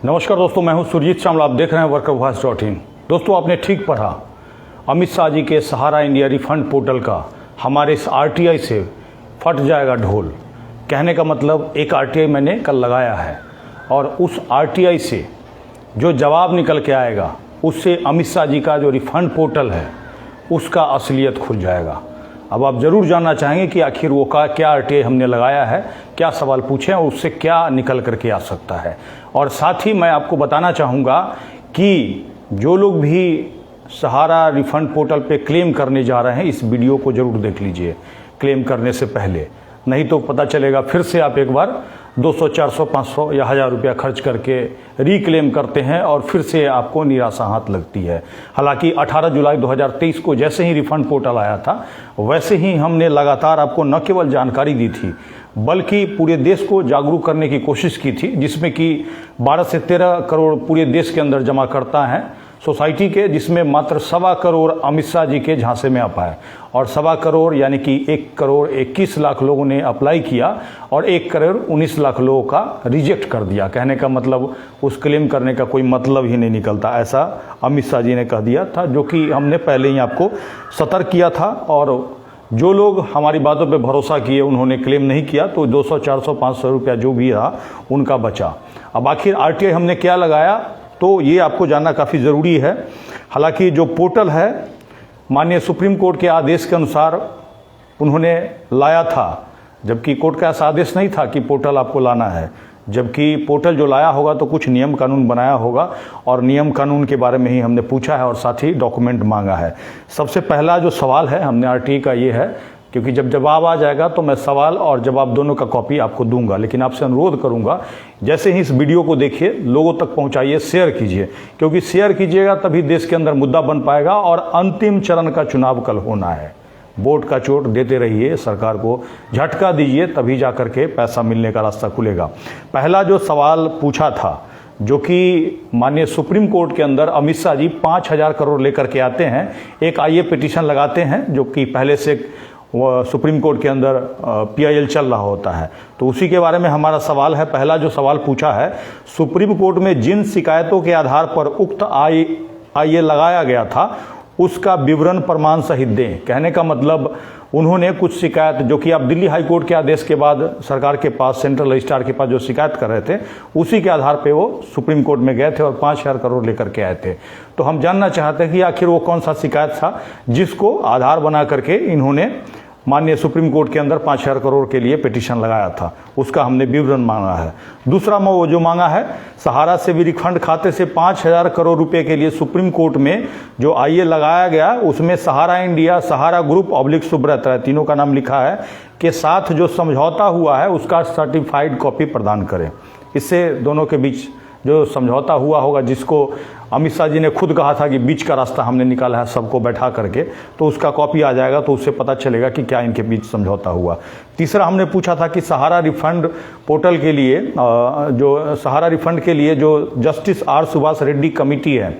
नमस्कार दोस्तों, मैं हूं सुरजीत श्यामल। आप देख रहे हैं workervoice.in। दोस्तों, आपने ठीक पढ़ा, अमित शाह जी के सहारा इंडिया रिफंड पोर्टल का हमारे इस आरटीआई से फट जाएगा ढोल। कहने का मतलब एक आरटीआई मैंने कल लगाया है और उस आरटीआई से जो जवाब निकल के आएगा उससे अमित शाह जी का जो रिफंड पोर्टल है उसका असलियत खुल जाएगा। अब आप ज़रूर जानना चाहेंगे कि आखिर वो क्या आरटीआई हमने लगाया है, क्या सवाल पूछे और उससे क्या निकल करके आ सकता है। और साथ ही मैं आपको बताना चाहूँगा कि जो लोग भी सहारा रिफंड पोर्टल पे क्लेम करने जा रहे हैं, इस वीडियो को ज़रूर देख लीजिए क्लेम करने से पहले, नहीं तो पता चलेगा फिर से आप एक बार 200, 400, 500 या 1000 रुपया खर्च करके रीक्लेम करते हैं और फिर से आपको निराशा हाथ लगती है। हालांकि 18 जुलाई 2023 को जैसे ही रिफंड पोर्टल आया था वैसे ही हमने लगातार आपको न केवल जानकारी दी थी बल्कि पूरे देश को जागरूक करने की कोशिश की थी, जिसमें कि 12 से 13 करोड़ पूरे देश के अंदर जमा करता है सोसाइटी के, जिसमें मात्र 1.25 करोड़ अमित शाह जी के झांसे में आ पाए और 1.25 करोड़ यानी कि 1 करोड़ 21 लाख लोगों ने अप्लाई किया और 1 करोड़ 19 लाख लोगों का रिजेक्ट कर दिया। कहने का मतलब उस क्लेम करने का कोई मतलब ही नहीं निकलता, ऐसा अमित शाह जी ने कह दिया था, जो कि हमने पहले ही आपको सतर्क किया था। और जो लोग हमारी बातों पे भरोसा किए उन्होंने क्लेम नहीं किया, तो 200, 400, 500 रुपया जो भी रहा उनका बचा। अब आखिर आरटीआई हमने क्या लगाया, तो ये आपको जानना काफ़ी ज़रूरी है। हालांकि जो पोर्टल है माननीय सुप्रीम कोर्ट के आदेश के अनुसार उन्होंने लाया था, जबकि कोर्ट का ऐसा आदेश नहीं था कि पोर्टल आपको लाना है, जबकि पोर्टल जो लाया होगा तो कुछ नियम कानून बनाया होगा और नियम कानून के बारे में ही हमने पूछा है और साथ ही डॉक्यूमेंट मांगा है। सबसे पहला जो सवाल है हमने आरटीआई का ये है, क्योंकि जब जवाब आ जाएगा तो मैं सवाल और जवाब दोनों का कॉपी आपको दूंगा, लेकिन आपसे अनुरोध करूंगा जैसे ही इस वीडियो को देखिए लोगों तक पहुंचाइए, शेयर कीजिए, क्योंकि शेयर कीजिएगा तभी देश के अंदर मुद्दा बन पाएगा। और अंतिम चरण का चुनाव कल होना है, वोट का चोट देते रहिए, सरकार को झटका दीजिए, तभी जा करके पैसा मिलने का रास्ता खुलेगा। पहला जो सवाल पूछा था, जो कि माननीय सुप्रीम कोर्ट के अंदर अमित शाह जी 5000 करोड़ लेकर के आते हैं, एक आईए पिटीशन लगाते हैं जो कि पहले से वो सुप्रीम कोर्ट के अंदर पीआईएल चल रहा होता है, तो उसी के बारे में हमारा सवाल है। पहला जो सवाल पूछा है, सुप्रीम कोर्ट में जिन शिकायतों के आधार पर उक्त आईए लगाया गया था उसका विवरण प्रमाण सहित दें। कहने का मतलब उन्होंने कुछ शिकायत जो कि आप दिल्ली हाई कोर्ट के आदेश के बाद सरकार के पास, सेंट्रल रजिस्ट्रार के पास जो शिकायत कर रहे थे उसी के आधार पे वो सुप्रीम कोर्ट में गए थे और 5000 करोड़ लेकर के आए थे। तो हम जानना चाहते हैं कि आखिर वो कौन सा शिकायत था जिसको आधार बना करके इन्होंने माननीय सुप्रीम कोर्ट के अंदर 5000 करोड़ के लिए पिटीशन लगाया था, उसका हमने विवरण मांगा है। दूसरा वो जो मांगा है, सहारा से भी रिफंड खाते से 5000 करोड़ रुपए के लिए सुप्रीम कोर्ट में जो आईए लगाया गया उसमें सहारा इंडिया, सहारा ग्रुप ऑब्लिक सुब्रत राय, तीनों का नाम लिखा है, के साथ जो समझौता हुआ है उसका सर्टिफाइड कॉपी प्रदान करें। इससे दोनों के बीच जो समझौता हुआ होगा, जिसको अमित शाह जी ने खुद कहा था कि बीच का रास्ता हमने निकाला है सबको बैठा करके, तो उसका कॉपी आ जाएगा, तो उससे पता चलेगा कि क्या इनके बीच समझौता हुआ। तीसरा हमने पूछा था कि सहारा रिफंड पोर्टल के लिए जो सहारा रिफंड के लिए जो justice R Subhash Reddy committee है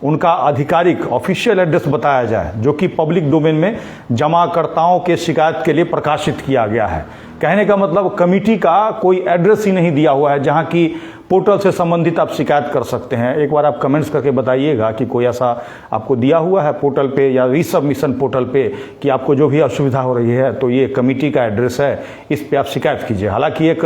उनका आधिकारिक ऑफिशियल एड्रेस बताया जाए, जो कि पब्लिक डोमेन में जमाकर्ताओं के शिकायत के लिए प्रकाशित किया गया है। कहने का मतलब कमेटी का कोई एड्रेस ही नहीं दिया हुआ है जहां की पोर्टल से संबंधित आप शिकायत कर सकते हैं। एक बार आप कमेंट्स करके बताइएगा कि कोई ऐसा आपको दिया हुआ है पोर्टल पे या रीसबमिशन पोर्टल पे कि आपको जो भी असुविधा हो रही है तो ये कमेटी का एड्रेस है, इस पे आप शिकायत कीजिए। हालांकि एक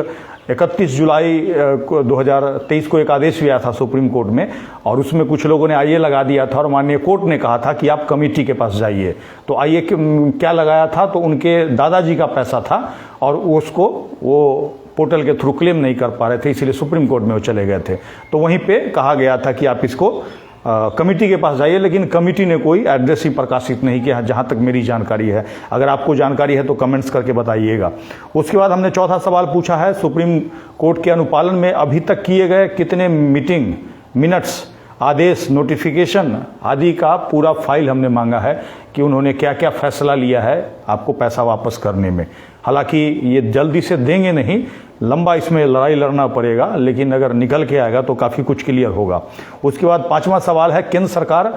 31 जुलाई 2023 को एक आदेश भी आया था सुप्रीम कोर्ट में और उसमें कुछ लोगों ने आईए लगा दिया था और माननीय कोर्ट ने कहा था कि आप कमेटी के पास जाइए। तो आईए क्या लगाया था, तो उनके दादाजी का पैसा था और उसको वो पोर्टल के थ्रू क्लेम नहीं कर पा रहे थे, इसलिए सुप्रीम कोर्ट में वो चले गए थे। तो वहीं पे कहा गया था कि आप इसको कमेटी के पास जाइए, लेकिन कमेटी ने कोई एड्रेस ही प्रकाशित नहीं किया जहां तक मेरी जानकारी है। अगर आपको जानकारी है तो कमेंट्स करके बताइएगा। उसके बाद हमने चौथा सवाल पूछा है, सुप्रीम कोर्ट के अनुपालन में अभी तक किए गए कितने मीटिंग मिनट्स, आदेश, नोटिफिकेशन आदि का पूरा फाइल हमने मांगा है कि उन्होंने क्या क्या फैसला लिया है आपको पैसा वापस करने में। हालांकि ये जल्दी से देंगे नहीं, लंबा इसमें लड़ाई लड़ना पड़ेगा, लेकिन अगर निकल के आएगा तो काफ़ी कुछ क्लियर होगा। उसके बाद पांचवा सवाल है, केंद्र सरकार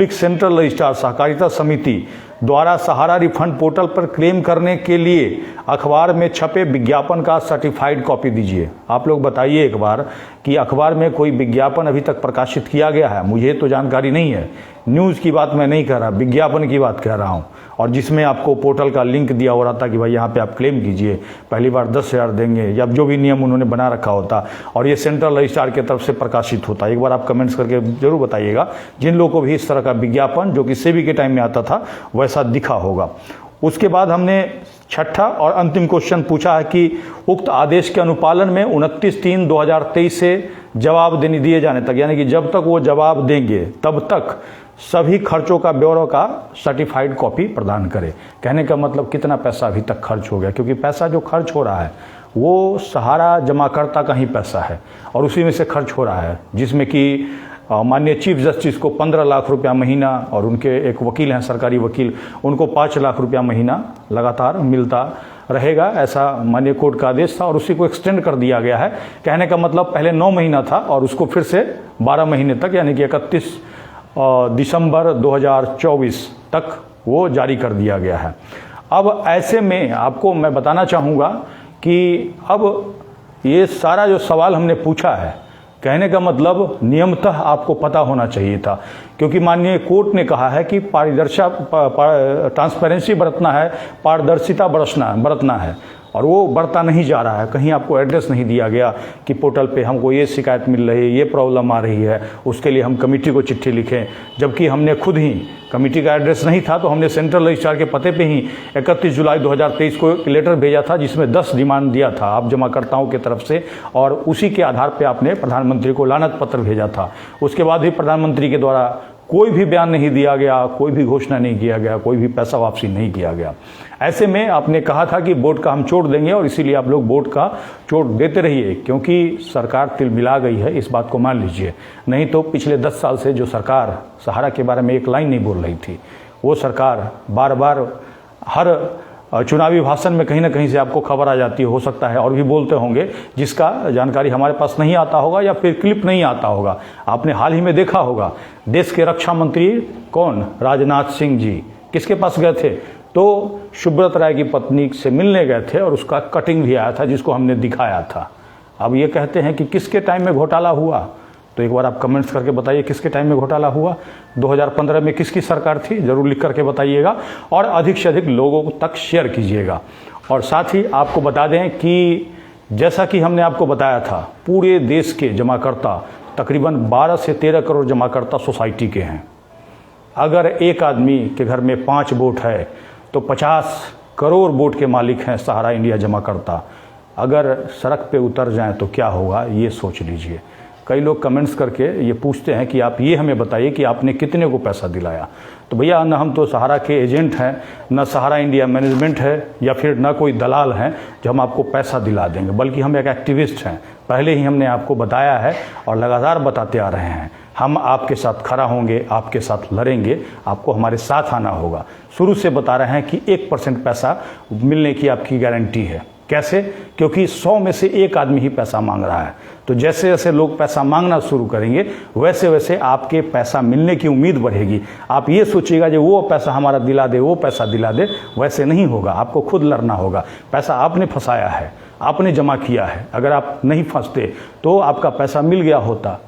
/ सेंट्रल रजिस्ट्रार सहकारिता समिति द्वारा सहारा रिफंड पोर्टल पर क्लेम करने के लिए अखबार में छपे विज्ञापन का सर्टिफाइड कॉपी दीजिए। आप लोग बताइए एक बार कि अखबार में कोई विज्ञापन अभी तक प्रकाशित किया गया है? मुझे तो जानकारी नहीं है। न्यूज़ की बात मैं नहीं कर रहा, विज्ञापन की बात कह रहा हूँ, और जिसमें आपको पोर्टल का लिंक दिया हो रहा था कि भाई यहाँ पे आप क्लेम कीजिए, पहली बार 10,000 देंगे, या जो भी नियम उन्होंने बना रखा होता, और ये सेंट्रल रजिस्ट्रार की तरफ से प्रकाशित होता। एक बार आप कमेंट्स करके जरूर बताइएगा जिन लोगों को भी इस तरह का विज्ञापन जो कि सेबी के टाइम में आता था वैसा दिखा होगा। उसके बाद हमने छठा और अंतिम क्वेश्चन पूछा है कि उक्त आदेश के अनुपालन में 29/3/2023 से जवाब दिए जाने तक, यानी कि जब तक वो जवाब देंगे तब तक सभी खर्चों का ब्यौरा का सर्टिफाइड कॉपी प्रदान करें। कहने का मतलब कितना पैसा अभी तक खर्च हो गया, क्योंकि पैसा जो खर्च हो रहा है वो सहारा जमाकर्ता का ही पैसा है और उसी में से खर्च हो रहा है, जिसमें कि माननीय चीफ जस्टिस को 15 लाख रुपया महीना, और उनके एक वकील हैं सरकारी वकील, उनको 5 लाख रुपया महीना लगातार मिलता रहेगा, ऐसा माननीय कोर्ट का आदेश था और उसी को एक्सटेंड कर दिया गया है। कहने का मतलब पहले 9 महीना था और उसको फिर से 12 महीने तक, यानी कि 31 दिसंबर 2024 तक वो जारी कर दिया गया है। अब ऐसे में आपको मैं बताना चाहूँगा कि अब ये सारा जो सवाल हमने पूछा है, कहने का मतलब नियमतः आपको पता होना चाहिए था, क्योंकि माननीय कोर्ट ने कहा है कि ट्रांसपेरेंसी बरतना है, पारदर्शिता बरतना है, और वो बढ़ता नहीं जा रहा है। कहीं आपको एड्रेस नहीं दिया गया कि पोर्टल पे हमको ये शिकायत मिल रही है, ये प्रॉब्लम आ रही है, उसके लिए हम कमेटी को चिट्ठी लिखें, जबकि हमने खुद ही, कमेटी का एड्रेस नहीं था तो हमने सेंट्रल रजिस्ट्रार के पते पे ही 31 जुलाई 2023 को एक लेटर भेजा था जिसमें 10 डिमांड दिया था आप जमाकर्ताओं की तरफ से, और उसी के आधार पर आपने प्रधानमंत्री को लानत पत्र भेजा था। उसके बाद भी प्रधानमंत्री के द्वारा कोई भी बयान नहीं दिया गया, कोई भी घोषणा नहीं किया गया, कोई भी पैसा वापसी नहीं किया गया। ऐसे में आपने कहा था कि बोर्ड का हम चोट देंगे, और इसीलिए आप लोग बोर्ड का चोट देते रहिए, क्योंकि सरकार तिलमिला गई है, इस बात को मान लीजिए। नहीं तो पिछले 10 साल से जो सरकार सहारा के बारे में एक लाइन नहीं बोल रही थी, वो सरकार बार बार हर चुनावी भाषण में कहीं ना कहीं से आपको खबर आ जाती हो सकता है और भी बोलते होंगे, जिसका जानकारी हमारे पास नहीं आता होगा या फिर क्लिप नहीं आता होगा। आपने हाल ही में देखा होगा, देश के रक्षा मंत्री कौन, राजनाथ सिंह जी किसके पास गए थे? तो सुब्रत राय की पत्नी से मिलने गए थे और उसका कटिंग भी आया था जिसको हमने दिखाया था। अब ये कहते हैं कि किसके टाइम में घोटाला हुआ, तो एक बार आप कमेंट्स करके बताइए किसके टाइम में घोटाला हुआ, 2015 में किसकी सरकार थी, जरूर लिख करके बताइएगा, और अधिक से अधिक लोगों तक शेयर कीजिएगा। और साथ ही आपको बता दें कि जैसा कि हमने आपको बताया था, पूरे देश के जमाकर्ता तकरीबन 12 से 13 करोड़ जमाकर्ता सोसाइटी के हैं। अगर एक आदमी के घर में 5 वोट है तो 50 करोड़ वोट के मालिक हैं सहारा इंडिया जमाकर्ता। अगर सड़क पे उतर जाएं तो क्या होगा, ये सोच लीजिए। कई लोग कमेंट्स करके ये पूछते हैं कि आप ये हमें बताइए कि आपने कितने को पैसा दिलाया। तो भैया, न हम तो सहारा के एजेंट हैं, न सहारा इंडिया मैनेजमेंट है, या फिर न कोई दलाल हैं जो हम आपको पैसा दिला देंगे, बल्कि हम एक एक्टिविस्ट हैं। पहले ही हमने आपको बताया है और लगातार बताते आ रहे हैं, हम आपके साथ खड़ा होंगे, आपके साथ लड़ेंगे, आपको हमारे साथ आना होगा। शुरू से बता रहे हैं कि 1% पैसा मिलने की आपकी गारंटी है। कैसे? क्योंकि 100 में से एक आदमी ही पैसा मांग रहा है। तो जैसे जैसे लोग पैसा मांगना शुरू करेंगे वैसे वैसे आपके पैसा मिलने की उम्मीद बढ़ेगी। आप ये सोचिएगा कि वो पैसा हमारा दिला दे, वो पैसा दिला दे, वैसे नहीं होगा। आपको खुद लड़ना होगा। पैसा आपने फंसाया है, आपने जमा किया है। अगर आप नहीं फंसते तो आपका पैसा मिल गया होता,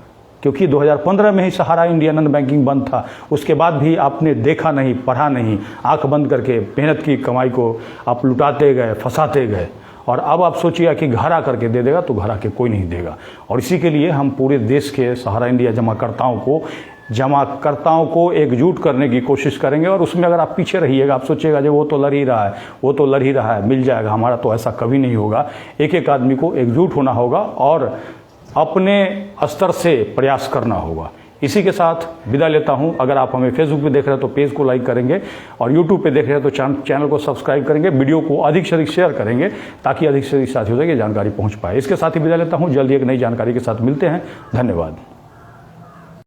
क्योंकि 2015 में ही सहारा इंडिया नॉन बैंकिंग बंद था। उसके बाद भी आपने देखा नहीं, पढ़ा नहीं, आंख बंद करके मेहनत की कमाई को आप लुटाते गए, फंसाते गए। और अब आप सोचिए कि घर आ करके दे देगा, तो घर आके कोई नहीं देगा। और इसी के लिए हम पूरे देश के सहारा इंडिया जमाकर्ताओं को एकजुट करने की कोशिश करेंगे। और उसमें अगर आप पीछे रहिएगा, आप सोचिएगा जो वो तो लड़ ही रहा है, वो तो लड़ ही रहा है, मिल जाएगा हमारा, तो ऐसा कभी नहीं होगा। एक एक आदमी को एकजुट होना होगा और अपने स्तर से प्रयास करना होगा। इसी के साथ विदा लेता हूं। अगर आप हमें फेसबुक पे देख रहे हैं तो पेज को लाइक करेंगे, और यूट्यूब पे देख रहे हैं तो चैनल को सब्सक्राइब करेंगे, वीडियो को अधिक से अधिक शेयर करेंगे ताकि अधिक से अधिक साथियों तक ये जानकारी पहुंच पाए। इसके साथ ही विदा लेता हूं। जल्दी एक नई जानकारी के साथ मिलते हैं। धन्यवाद।